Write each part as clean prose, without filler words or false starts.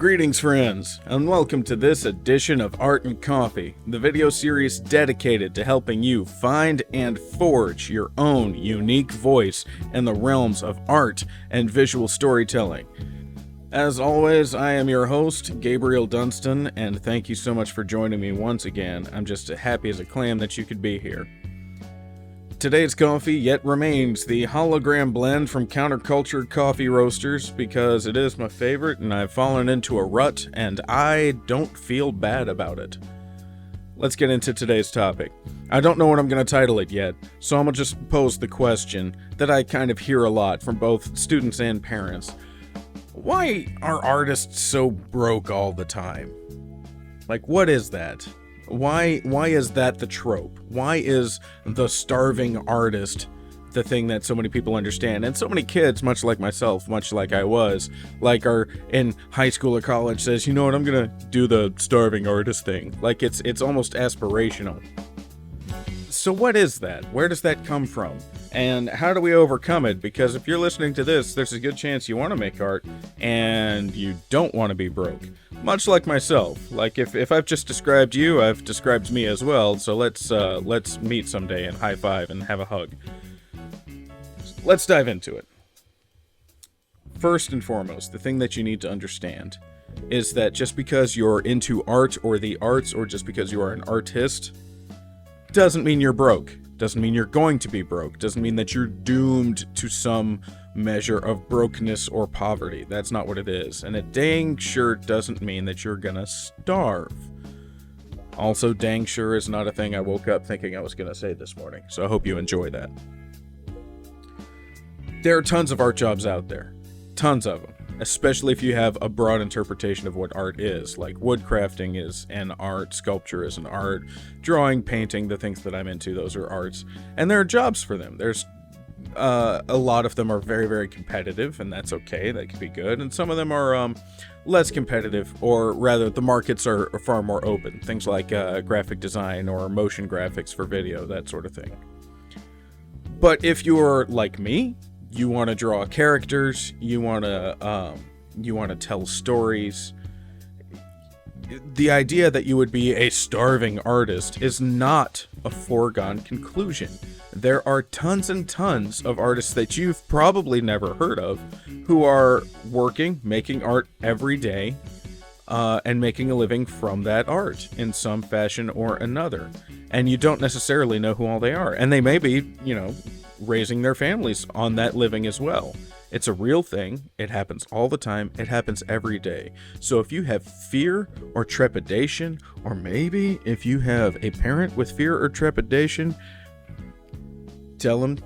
Greetings friends, and welcome to this edition of Art and Coffee, the video series dedicated to helping you find and forge your own unique voice in the realms of art and visual storytelling. As always, I am your host, Gabriel Dunston, and thank you so much for joining me once again. I'm just happy as a clam that you could be here. Today's coffee yet remains the hologram blend from Counterculture Coffee Roasters because it is my favorite and I've fallen into a rut and I don't feel bad about it. Let's get into today's topic. I don't know what I'm going to title it yet, so I'm going to just pose the question that I kind of hear a lot from both students and parents. Why are artists so broke all the time? Like, what is that? Why is that the trope? Why is the starving artist the thing that so many people understand? And so many kids, much like myself, much like I was, like are in high school or college says, you know what, I'm gonna do the starving artist thing. Like it's almost aspirational. So what is that? Where does that come from? And how do we overcome it? Because if you're listening to this, there's a good chance you want to make art and you don't want to be broke. Much like myself. Like if I've just described you, I've described me as well. So let's meet someday and high five and have a hug. Let's dive into it. First and foremost, the thing that you need to understand is that just because you're into art or the arts, or just because you are an artist, doesn't mean you're broke. Doesn't mean you're going to be broke. Doesn't mean that you're doomed to some measure of brokenness or poverty. That's not what it is. And it dang sure doesn't mean that you're gonna starve. Also, dang sure is not a thing I woke up thinking I was gonna say this morning. So I hope you enjoy that. There are tons of art jobs out there. Tons of them. Especially if you have a broad interpretation of what art is, like woodcrafting is an art, sculpture is an art, drawing, painting, the things that I'm into, those are arts. And there are jobs for them. There's a lot of them are very, very competitive, and that's okay, that can be good. And some of them are less competitive, or rather the markets are far more open. Things like graphic design or motion graphics for video, that sort of thing. But if you're like me, you want to draw characters, you want to tell stories. The idea that you would be a starving artist is not a foregone conclusion. There are tons and tons of artists that you've probably never heard of who are working, making art every day, and making a living from that art in some fashion or another. And you don't necessarily know who all they are. And they may be, raising their families on that living as well. It's a real thing. It happens all the time. It happens every day. So if you have fear or trepidation, or maybe if you have a parent with fear or trepidation, tell them,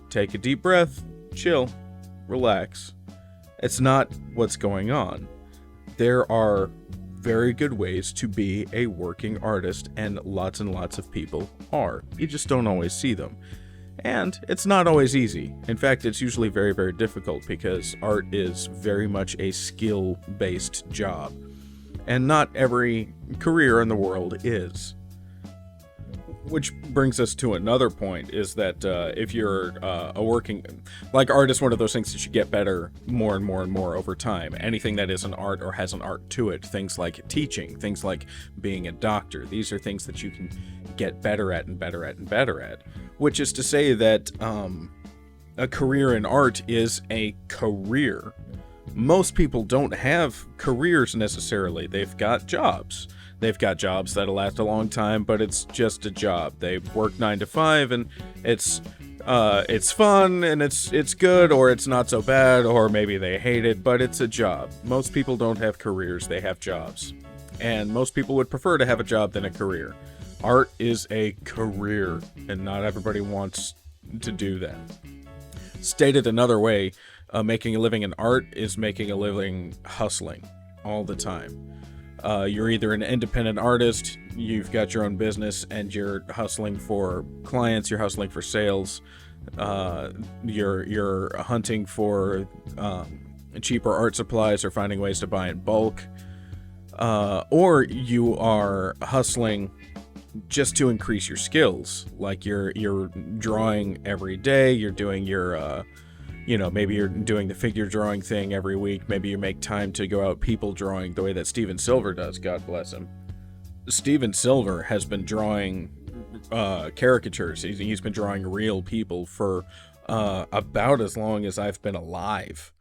take a deep breath, chill, relax. It's not what's going on. There are very good ways to be a working artist, and lots of people are. You just don't always see them. And it's not always easy. In fact, it's usually very, very difficult because art is very much a skill-based job. And not every career in the world is. Which brings us to another point, is that if you're a working... Like, art is one of those things that you get better more and more and more over time. Anything that is an art or has an art to it, things like teaching, things like being a doctor, these are things that you can get better at and better at and better at. Which is to say that a career in art is a career. Most people don't have careers necessarily. They've got jobs. They've got jobs that'll last a long time, but it's just a job. They work 9 to 5, and it's fun, and it's good, or it's not so bad, or maybe they hate it, but it's a job. Most people don't have careers, they have jobs. And most people would prefer to have a job than a career. Art is a career, and not everybody wants to do that. Stated another way, making a living in art is making a living hustling all the time. You're either an independent artist, you've got your own business, and you're hustling for clients, you're hustling for sales, you're hunting for cheaper art supplies or finding ways to buy in bulk, or you are hustling just to increase your skills. Like you're drawing every day, you're doing your maybe you're doing the figure drawing thing every week. Maybe you make time to go out people drawing the way that Steven Silver does, God bless him. Steven Silver has been drawing caricatures. He's been drawing real people for about as long as I've been alive.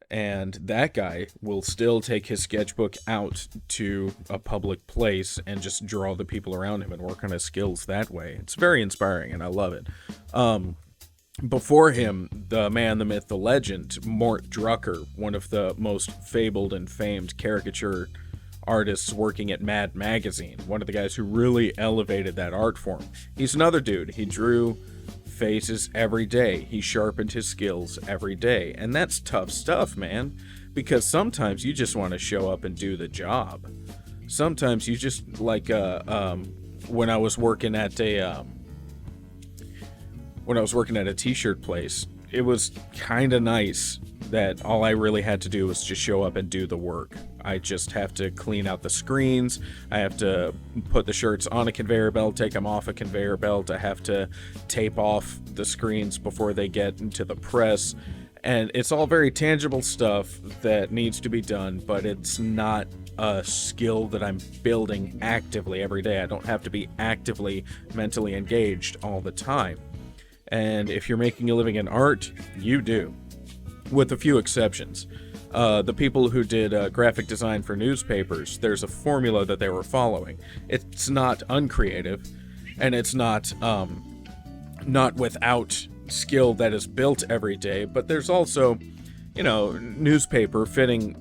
And that guy will still take his sketchbook out to a public place and just draw the people around him and work on his skills that way. It's very inspiring, and I love it. Before him, the man, the myth, the legend, Mort Drucker, one of the most fabled and famed caricature artists working at Mad Magazine, one of the guys who really elevated that art form. He's another dude. He drew faces every day. He sharpened his skills every day. And that's tough stuff, man, because sometimes you just want to show up and do the job. Sometimes you just, like, when I was working at a t-shirt place, it was kind of nice that all I really had to do was just show up and do the work. I just have to clean out the screens. I have to put the shirts on a conveyor belt, take them off a conveyor belt. I have to tape off the screens before they get into the press. And it's all very tangible stuff that needs to be done, but it's not a skill that I'm building actively every day. I don't have to be actively mentally engaged all the time. And if you're making a living in art, you do, with a few exceptions. The people who did graphic design for newspapers, there's a formula that they were following. It's not uncreative, and it's not without skill that is built every day, but there's also, newspaper fitting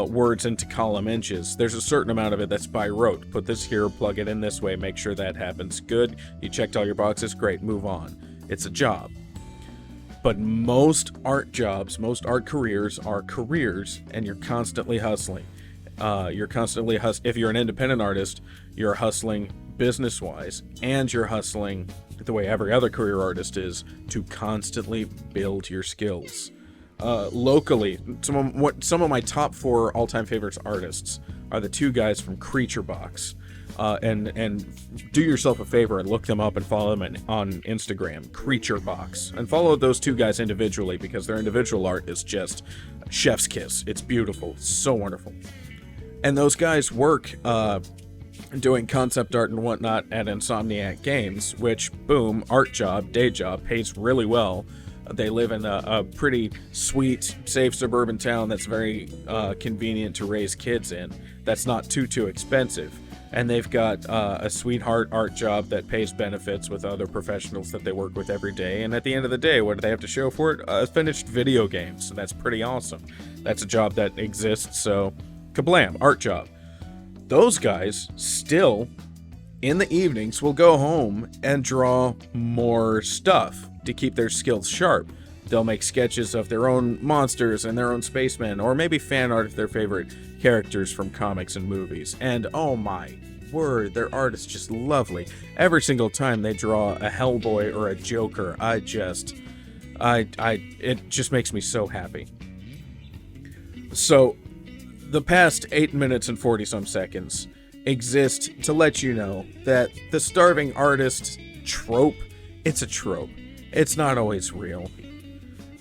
words into column inches. There's a certain amount of it that's by rote. Put this here, plug it in this way, make sure that happens. Good, you checked all your boxes, great, move on. It's a job. But most art jobs, most art careers are careers, and you're constantly hustling. If you're an independent artist, you're hustling business-wise, and you're hustling the way every other career artist is, to constantly build your skills. Locally, some of my top 4 all-time favorite artists are the 2 guys from Creature Box. And do yourself a favor and look them up and follow them on Instagram, Creature Box, and follow those 2 guys individually, because their individual art is just chef's kiss. It's beautiful, so wonderful. And those guys work doing concept art and whatnot at Insomniac Games, which, boom, art job, day job, pays really well. They live in a pretty sweet, safe suburban town that's very convenient to raise kids in. That's not too expensive. And they've got a sweetheart art job that pays benefits with other professionals that they work with every day. And at the end of the day, what do they have to show for it? Finished video games. So that's pretty awesome. That's a job that exists, so kablam, art job. Those guys still, in the evenings, will go home and draw more stuff to keep their skills sharp. They'll make sketches of their own monsters and their own spacemen, or maybe fan art of their favorite characters from comics and movies. And oh my word, their art is just lovely. Every single time they draw a Hellboy or a Joker, it just makes me so happy. So, the past 8 minutes and 40-some seconds exist to let you know that the starving artist trope, it's a trope. It's not always real.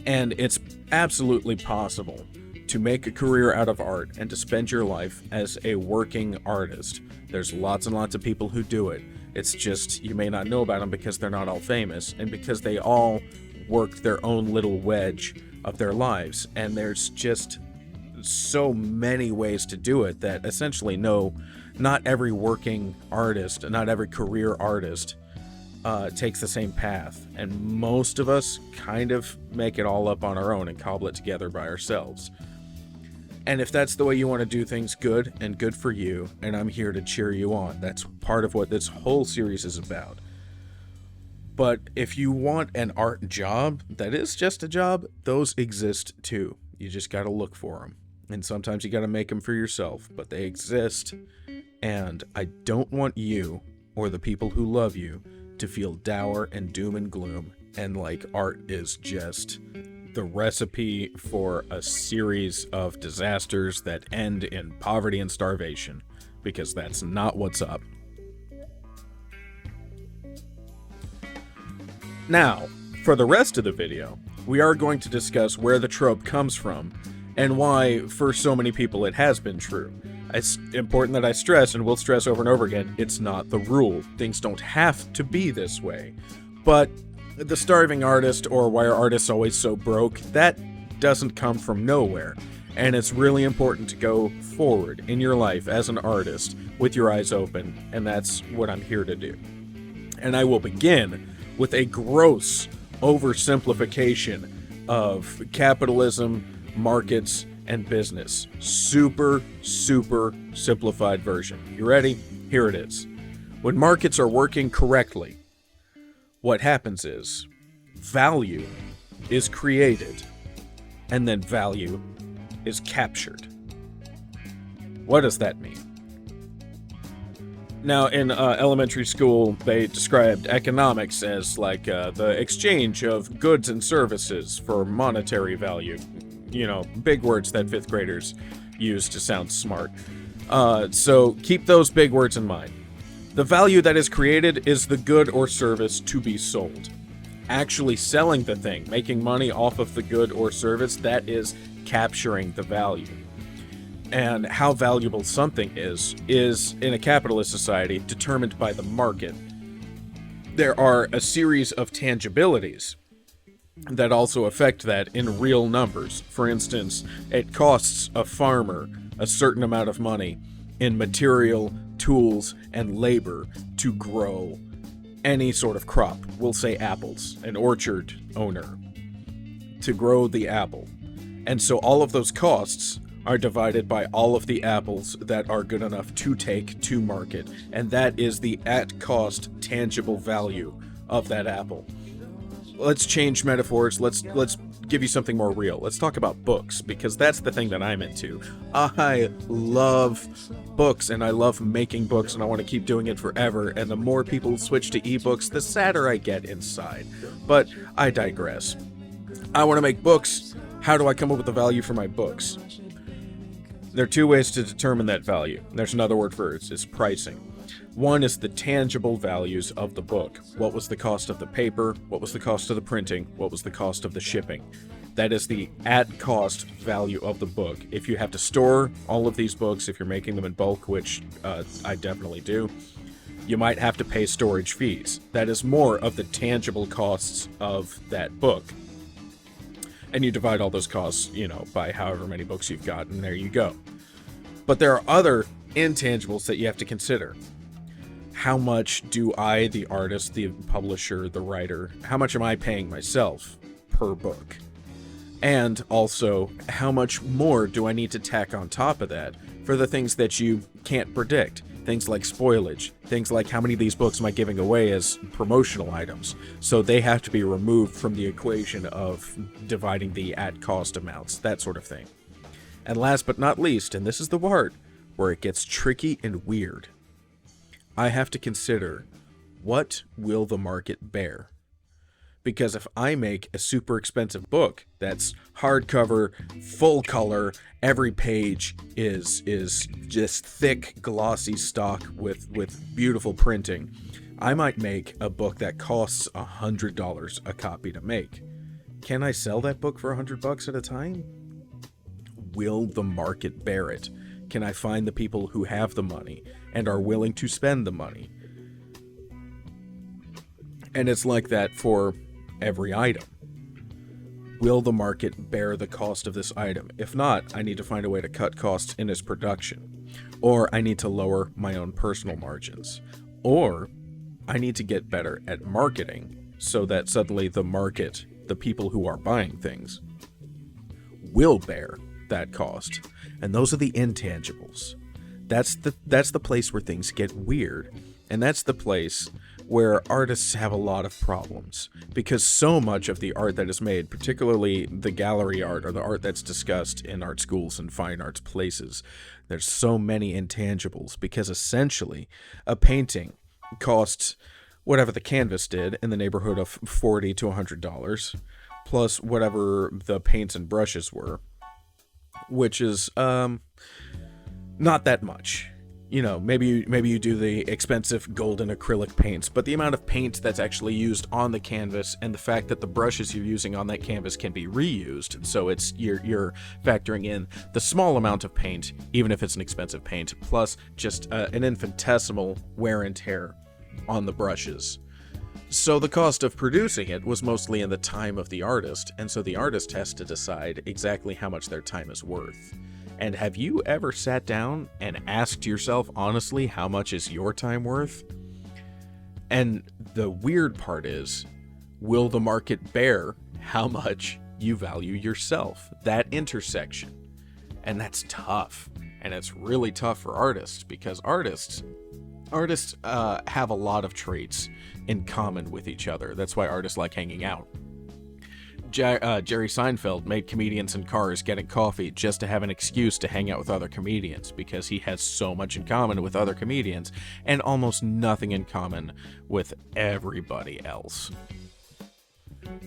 And it's absolutely possible to make a career out of art and to spend your life as a working artist. There's lots and lots of people who do it. It's just you may not know about them because they're not all famous and because they all worked their own little wedge of their lives. And there's just so many ways to do it that essentially not every working artist, not every career artist takes the same path, and most of us kind of make it all up on our own and cobble it together by ourselves. And if that's the way you want to do things, good and good for you, and I'm here to cheer you on. That's part of what this whole series is about. But if you want an art job that is just a job, those exist too. You just got to look for them, and sometimes you got to make them for yourself, but they exist. And I don't want you or the people who love you to feel dour and doom and gloom, and like art is just the recipe for a series of disasters that end in poverty and starvation, because that's not what's up. Now, for the rest of the video, we are going to discuss where the trope comes from and why, for so many people, it has been true. It's important that I stress, and will stress over and over again, it's not the rule. Things don't have to be this way. But the starving artist, or why are artists always so broke, that doesn't come from nowhere. And it's really important to go forward in your life as an artist with your eyes open, and that's what I'm here to do. And I will begin with a gross oversimplification of capitalism, markets, and business. Super simplified version. You ready? Here it is. When markets are working correctly, what happens is value is created, and then value is captured. What does that mean? Now, in elementary school, they described economics as like the exchange of goods and services for monetary value. You know, big words that fifth graders use to sound smart. So keep those big words in mind. The value that is created is the good or service to be sold. Actually selling the thing, making money off of the good or service, that is capturing the value. And how valuable something is in a capitalist society determined by the market. There are a series of tangibilities that also affect that in real numbers. For instance, it costs a farmer a certain amount of money in material, tools, and labor to grow any sort of crop. We'll say apples, an orchard owner, to grow the apple. And so all of those costs are divided by all of the apples that are good enough to take to market. And that is the at-cost tangible value of that apple. Let's change metaphors. Let's give you something more real. Let's talk about books, because that's the thing that I'm into. I love books, and I love making books, and I want to keep doing it forever. And the more people switch to ebooks, the sadder I get inside. But I digress. I want to make books. How do I come up with the value for my books? There are two ways to determine that value. There's another word for it. It's pricing. One is the tangible values of the book. What was the cost of the paper? What was the cost of the printing? What was the cost of the shipping? That is the at-cost value of the book. If you have to store all of these books, if you're making them in bulk, which I definitely do, you might have to pay storage fees. That is more of the tangible costs of that book. And you divide all those costs, by however many books you've got, and there you go. But there are other intangibles that you have to consider. How much do I, the artist, the publisher, the writer, how much am I paying myself per book? And also, how much more do I need to tack on top of that for the things that you can't predict? Things like spoilage, things like how many of these books am I giving away as promotional items? So they have to be removed from the equation of dividing the at-cost amounts, that sort of thing. And last but not least, and this is the part where it gets tricky and weird, I have to consider, what will the market bear? Because if I make a super expensive book that's hardcover, full color, every page is just thick, glossy stock with beautiful printing, I might make a book that costs $100 a copy to make. Can I sell that book for $100 at a time? Will the market bear it? Can I find the people who have the money and are willing to spend the money? And it's like that for every item. Will the market bear the cost of this item? If not, I need to find a way to cut costs in its production. Or I need to lower my own personal margins. Or I need to get better at marketing so that suddenly the market, the people who are buying things, will bear that cost. And those are the intangibles. That's the place where things get weird. And that's the place where artists have a lot of problems, because so much of the art that is made, particularly the gallery art or the art that's discussed in art schools and fine arts places, there's so many intangibles, because essentially a painting costs whatever the canvas did, in the neighborhood of $40 to $100, plus whatever the paints and brushes were, which is not that much. maybe you do the expensive golden acrylic paints, but the amount of paint that's actually used on the canvas and the fact that the brushes you're using on that canvas can be reused, so it's you're factoring in the small amount of paint, even if it's an expensive paint, plus just an infinitesimal wear and tear on the brushes. So the cost of producing it was mostly in the time of the artist, and so the artist has to decide exactly how much their time is worth. And have you ever sat down and asked yourself honestly, how much is your time worth? And the weird part is, will the market bear how much you value yourself? That intersection. And that's tough. And it's really tough for artists, because artists have a lot of traits in common with each other. That's why artists like hanging out. Jerry Seinfeld made comedians in cars getting coffee just to have an excuse to hang out with other comedians, because he has so much in common with other comedians and almost nothing in common with everybody else.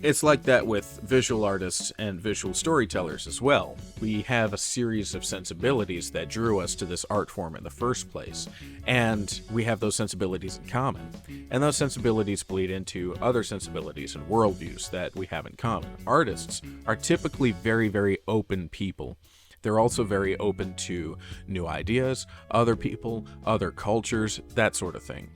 It's like that with visual artists and visual storytellers as well. We have a series of sensibilities that drew us to this art form in the first place, and we have those sensibilities in common. And those sensibilities bleed into other sensibilities and worldviews that we have in common. Artists are typically very, very open people. They're also very open to new ideas, other people, other cultures, that sort of thing.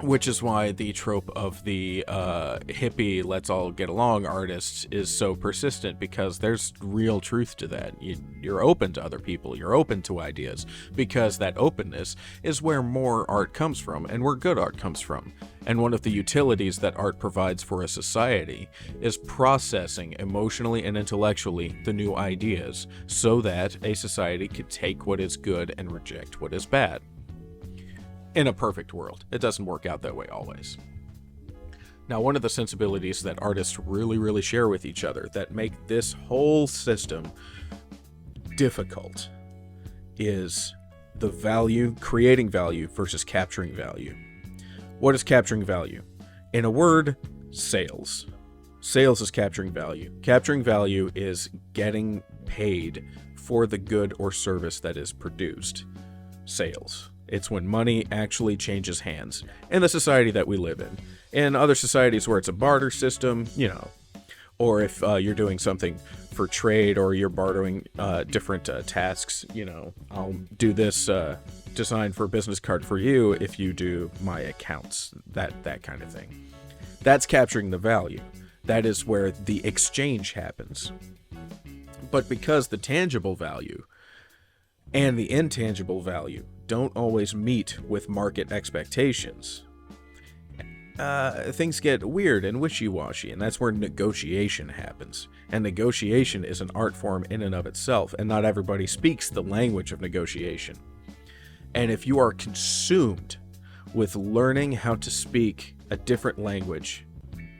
Which is why the trope of the hippie, let's all get along artist is so persistent, because there's real truth to that. You're open to other people, you're open to ideas, because that openness is where more art comes from, and where good art comes from. And one of the utilities that art provides for a society is processing emotionally and intellectually the new ideas, so that a society could take what is good and reject what is bad. In a perfect world. It doesn't work out that way always. Now, one of the sensibilities that artists really, really share with each other that make this whole system difficult is the value, creating value versus capturing value. What is capturing value? In a word, sales. Sales is capturing value. Capturing value is getting paid for the good or service that is produced. Sales. It's when money actually changes hands in the society that we live in. In other societies where it's a barter system, or if you're doing something for trade or you're bartering different tasks, I'll do this design for a business card for you if you do my accounts, that kind of thing. That's capturing the value. That is where the exchange happens. But because the tangible value and the intangible value don't always meet with market expectations, things get weird and wishy-washy, and that's where negotiation happens. And negotiation is an art form in and of itself, and not everybody speaks the language of negotiation. And if you are consumed with learning how to speak a different language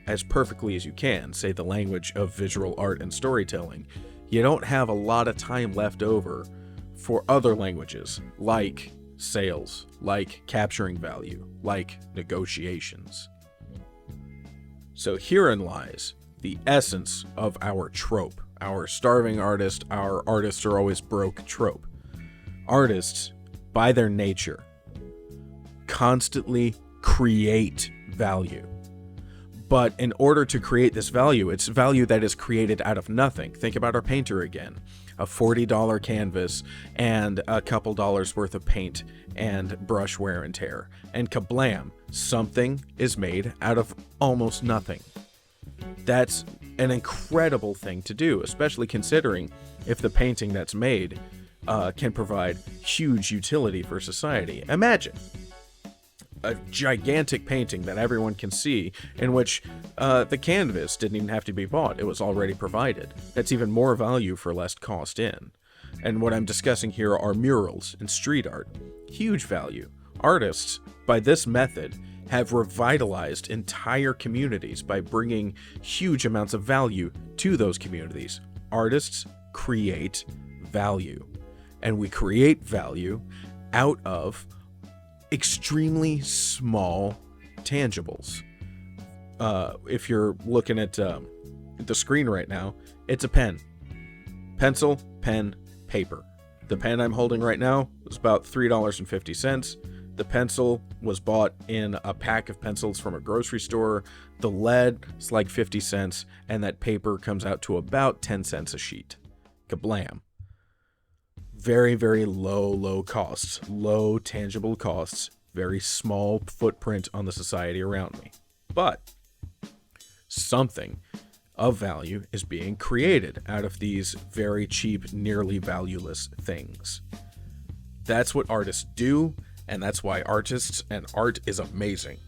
as perfectly as you can, say the language of visual art and storytelling, you don't have a lot of time left over for other languages, like sales, like capturing value, like negotiations. So herein lies the essence of our trope, our starving artist, our artists are always broke trope. Artists, by their nature, constantly create value. But in order to create this value, it's value that is created out of nothing. Think about our painter again. A $40 canvas and a couple dollars worth of paint and brush wear and tear. And kablam, something is made out of almost nothing. That's an incredible thing to do, especially considering if the painting that's made can provide huge utility for society. Imagine a gigantic painting that everyone can see, in which the canvas didn't even have to be bought. It was already provided. That's even more value for less cost in. And what I'm discussing here are murals and street art. Huge value. Artists, by this method, have revitalized entire communities by bringing huge amounts of value to those communities. Artists create value. And we create value out of extremely small tangibles. If you're looking at the screen right now, it's a pen. Pencil, pen, paper. The pen I'm holding right now is about $3.50. The pencil was bought in a pack of pencils from a grocery store. The lead is like 50 cents, and that paper comes out to about 10 cents a sheet. Kablam. Very, very low costs, low tangible costs, very small footprint on the society around me. But something of value is being created out of these very cheap, nearly valueless things. That's what artists do, and that's why artists and art is amazing.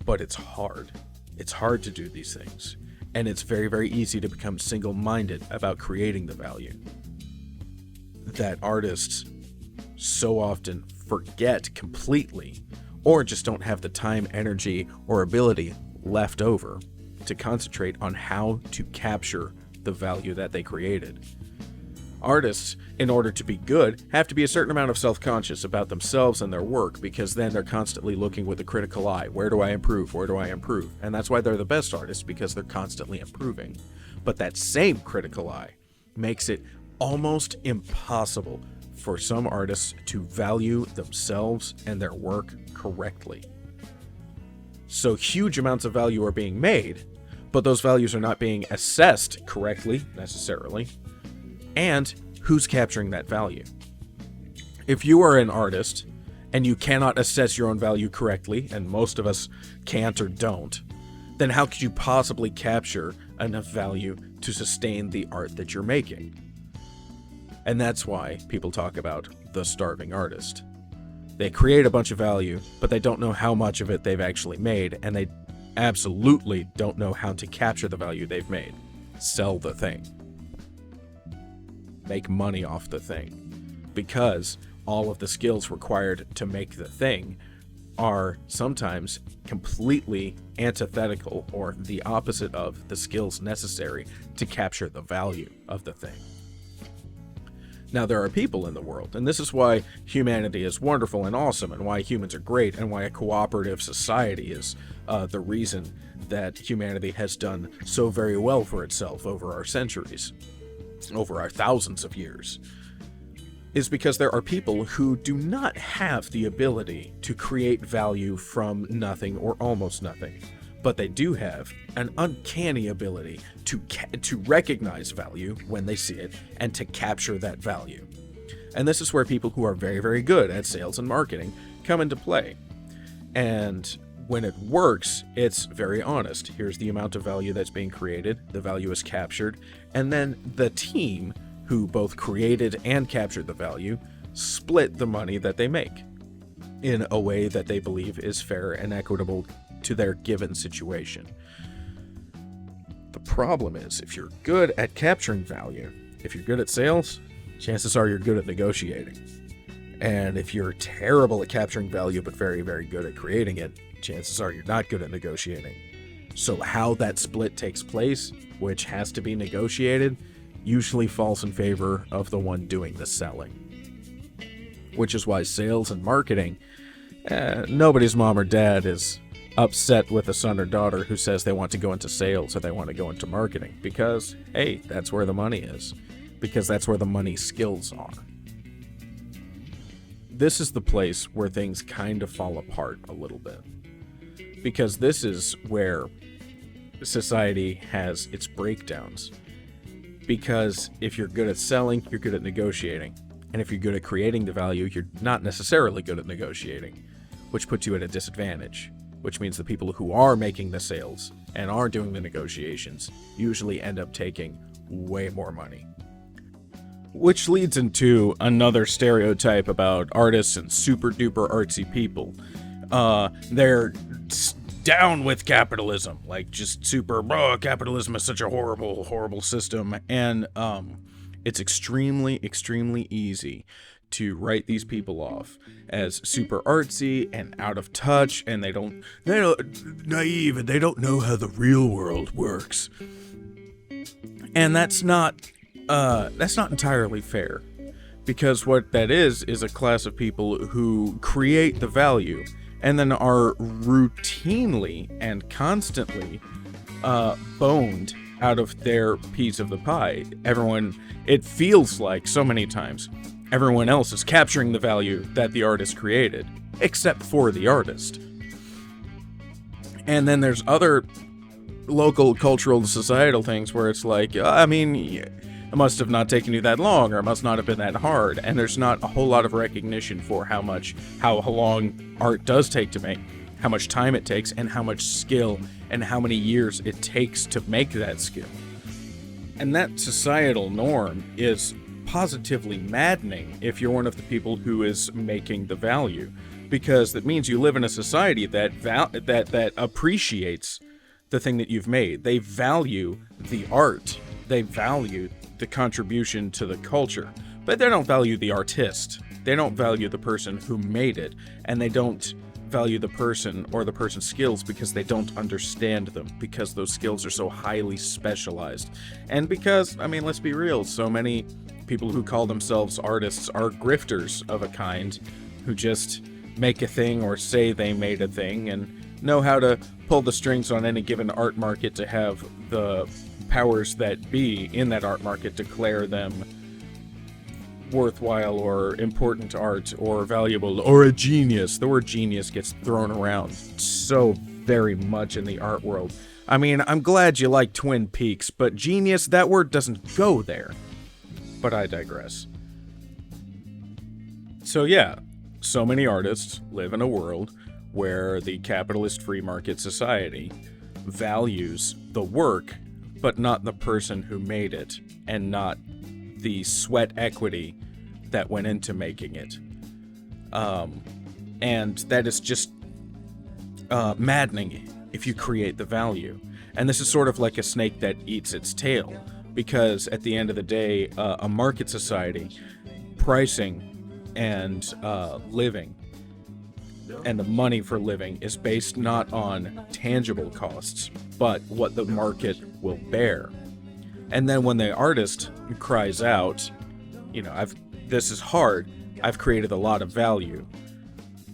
But it's hard. It's hard to do these things. And it's very, very easy to become single-minded about creating the value. That artists so often forget completely, or just don't have the time, energy, or ability left over to concentrate on how to capture the value that they created. Artists, in order to be good, have to be a certain amount of self-conscious about themselves and their work, because then they're constantly looking with a critical eye. Where do I improve? Where do I improve? And that's why they're the best artists, because they're constantly improving. But that same critical eye makes it almost impossible for some artists to value themselves and their work correctly. So huge amounts of value are being made, but those values are not being assessed correctly, necessarily. And who's capturing that value? If you are an artist and you cannot assess your own value correctly, and most of us can't or don't, then how could you possibly capture enough value to sustain the art that you're making? And that's why people talk about the starving artist. They create a bunch of value, but they don't know how much of it they've actually made, and they absolutely don't know how to capture the value they've made. Sell the thing. Make money off the thing, because all of the skills required to make the thing are sometimes completely antithetical, or the opposite of the skills necessary to capture the value of the thing. Now, there are people in the world, and this is why humanity is wonderful and awesome, and why humans are great, and why a cooperative society is the reason that humanity has done so very well for itself over our centuries, over our thousands of years, is because there are people who do not have the ability to create value from nothing or almost nothing, but they do have an uncanny ability to recognize value when they see it and to capture that value. And this is where people who are very, very good at sales and marketing come into play. And when it works, it's very honest. Here's the amount of value that's being created, the value is captured, and then the team who both created and captured the value split the money that they make in a way that they believe is fair and equitable to their given situation. The problem is, if you're good at capturing value, if you're good at sales, chances are you're good at negotiating. And if you're terrible at capturing value but very, very good at creating it, chances are you're not good at negotiating. So how that split takes place, which has to be negotiated, usually falls in favor of the one doing the selling. Which is why sales and marketing, nobody's mom or dad is upset with a son or daughter who says they want to go into sales or they want to go into marketing, because, hey, that's where the money is. Because that's where the money skills are. This is the place where things kind of fall apart a little bit. Because this is where society has its breakdowns. Because if you're good at selling, you're good at negotiating. And if you're good at creating the value, you're not necessarily good at negotiating, which puts you at a disadvantage. Which means the people who are making the sales and are doing the negotiations usually end up taking way more money. Which leads into another stereotype about artists and super duper artsy people. They're down with capitalism, like just super, capitalism is such a horrible, horrible system. And it's extremely, extremely easy to write these people off as super artsy and out of touch, and they're naive and they don't know how the real world works. And that's not entirely fair, because what that is a class of people who create the value and then are routinely and constantly boned out of their piece of the pie. It feels like so many times, everyone else is capturing the value that the artist created, except for the artist. And then there's other local cultural and societal things where it's like, it must have not taken you that long, or it must not have been that hard, and there's not a whole lot of recognition for how long art does take to make, how much time it takes, and how much skill, and how many years it takes to make that skill. And that societal norm is positively maddening if you're one of the people who is making the value, because that means you live in a society that appreciates the thing that you've made. They value the art. They value the contribution to the culture, but they don't value the artist. They don't value the person who made it, and they don't value the person or the person's skills because they don't understand them, because those skills are so highly specialized. And because, let's be real, so many people who call themselves artists are grifters of a kind, who just make a thing or say they made a thing and know how to pull the strings on any given art market to have the powers that be in that art market declare them worthwhile or important art or valuable or a genius. The word genius gets thrown around so very much in the art world. I'm glad you like Twin Peaks, but genius, that word doesn't go there. But I digress. So yeah, so many artists live in a world where the capitalist free market society values the work, but not the person who made it, and not the sweat equity that went into making it. And that is just maddening if you create the value. And this is sort of like a snake that eats its tail, because at the end of the day, a market society, pricing and living and the money for living is based not on tangible costs, but what the market will bear. And then when the artist cries out, this is hard, I've created a lot of value,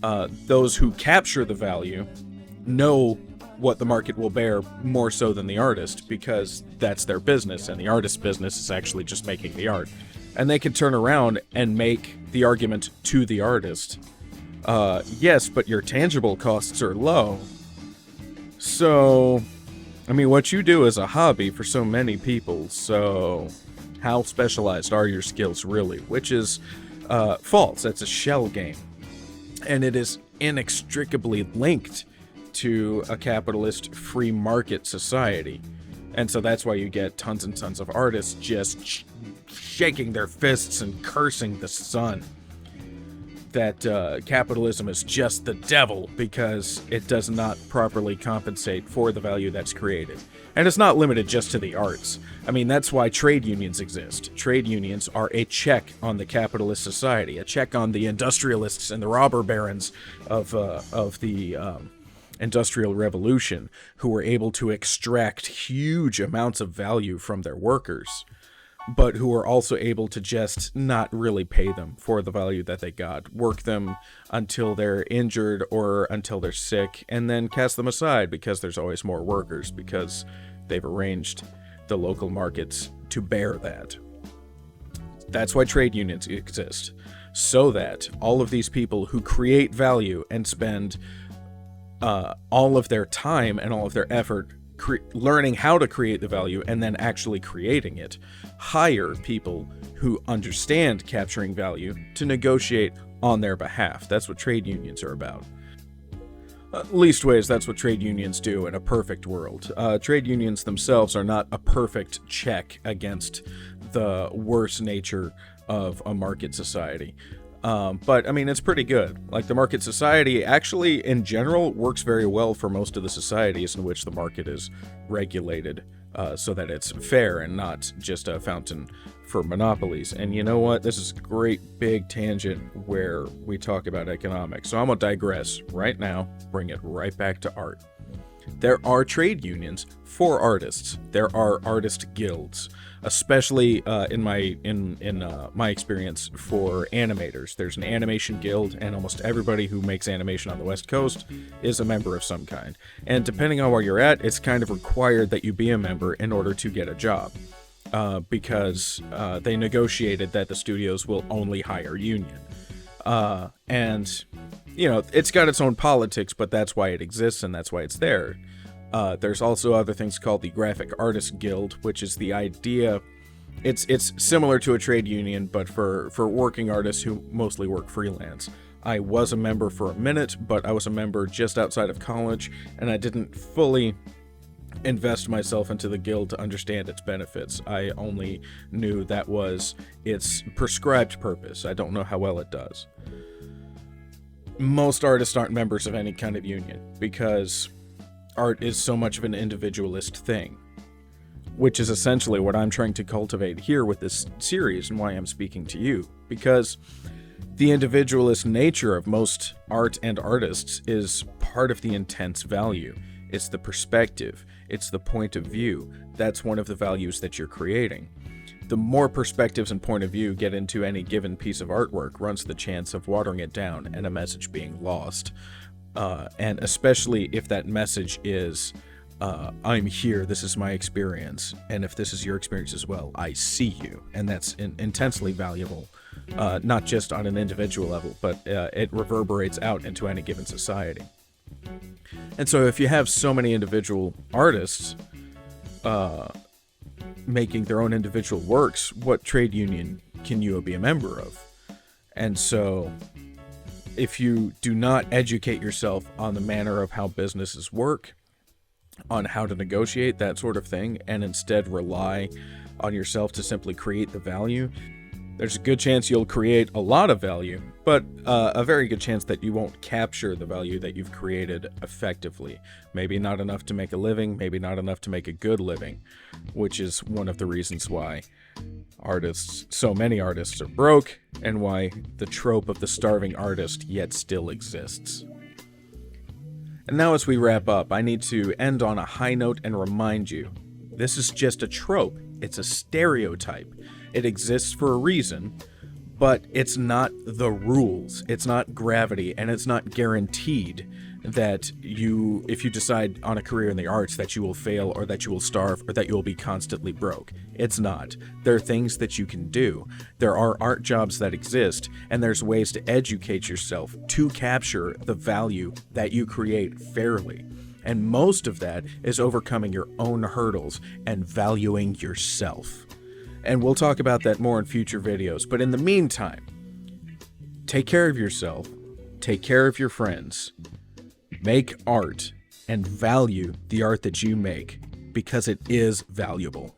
those who capture the value know what the market will bear more so than the artist, because that's their business, and the artist's business is actually just making the art. And they can turn around and make the argument to the artist, yes, but your tangible costs are low. So, what you do is a hobby for so many people, so how specialized are your skills really? Which is false. That's a shell game. And it is inextricably linked to a capitalist free market society. And so that's why you get tons and tons of artists just shaking their fists and cursing the sun that capitalism is just the devil because it does not properly compensate for the value that's created. And it's not limited just to the arts. That's why trade unions exist. Trade unions are a check on the capitalist society, a check on the industrialists and the robber barons of the Industrial Revolution, who were able to extract huge amounts of value from their workers, but who were also able to just not really pay them for the value that they got, work them until they're injured or until they're sick, and then cast them aside because there's always more workers, because they've arranged the local markets to bear that. That's why trade unions exist, so that all of these people who create value and spend all of their time and all of their effort learning how to create the value and then actually creating it, hire people who understand capturing value to negotiate on their behalf. That's what trade unions are about. Leastways, that's what trade unions do in a perfect world. Trade unions themselves are not a perfect check against the worse nature of a market society. But it's pretty good. Like, the market society actually in general works very well for most of the societies in which the market is regulated, so that it's fair and not just a fountain for monopolies. And you know what? This is a great big tangent where we talk about economics. So I'm gonna digress right now, bring it right back to art. There are trade unions for artists. There are artist guilds, especially in my experience for animators. There's an animation guild, and almost everybody who makes animation on the West Coast is a member of some kind. And depending on where you're at, it's kind of required that you be a member in order to get a job, because they negotiated that the studios will only hire union. And it's got its own politics, but that's why it exists and that's why it's there. There's also other things called the Graphic Artists Guild, which is the idea. It's similar to a trade union, but for working artists who mostly work freelance. I was a member for a minute, but I was a member just outside of college, and I didn't fully invest myself into the guild to understand its benefits. I only knew that was its prescribed purpose. I don't know how well it does. Most artists aren't members of any kind of union because art is so much of an individualist thing, which is essentially what I'm trying to cultivate here with this series and why I'm speaking to you, because the individualist nature of most art and artists is part of the intense value. It's the perspective. It's the point of view. That's one of the values that you're creating. The more perspectives and point of view get into any given piece of artwork runs the chance of watering it down and a message being lost. And especially if that message is, I'm here, this is my experience, and if this is your experience as well, I see you. And that's intensely valuable, not just on an individual level, but it reverberates out into any given society. And so if you have so many individual artists making their own individual works, what trade union can you be a member of? And so if you do not educate yourself on the manner of how businesses work, on how to negotiate, that sort of thing, and instead rely on yourself to simply create the value, there's a good chance you'll create a lot of value, but a very good chance that you won't capture the value that you've created effectively. Maybe not enough to make a living, maybe not enough to make a good living, which is one of the reasons why so many artists are broke, and why the trope of the starving artist yet still exists. And now as we wrap up, I need to end on a high note and remind you, this is just a trope. It's a stereotype. It exists for a reason, but it's not the rules. It's not gravity, and it's not guaranteed that if you decide on a career in the arts, that you will fail, or that you will starve, or that you will be constantly broke. It's not. There are things that you can do. There are art jobs that exist, and there's ways to educate yourself to capture the value that you create fairly. And most of that is overcoming your own hurdles and valuing yourself. And we'll talk about that more in future videos. But in the meantime, take care of yourself, take care of your friends, make art, and value the art that you make, because it is valuable.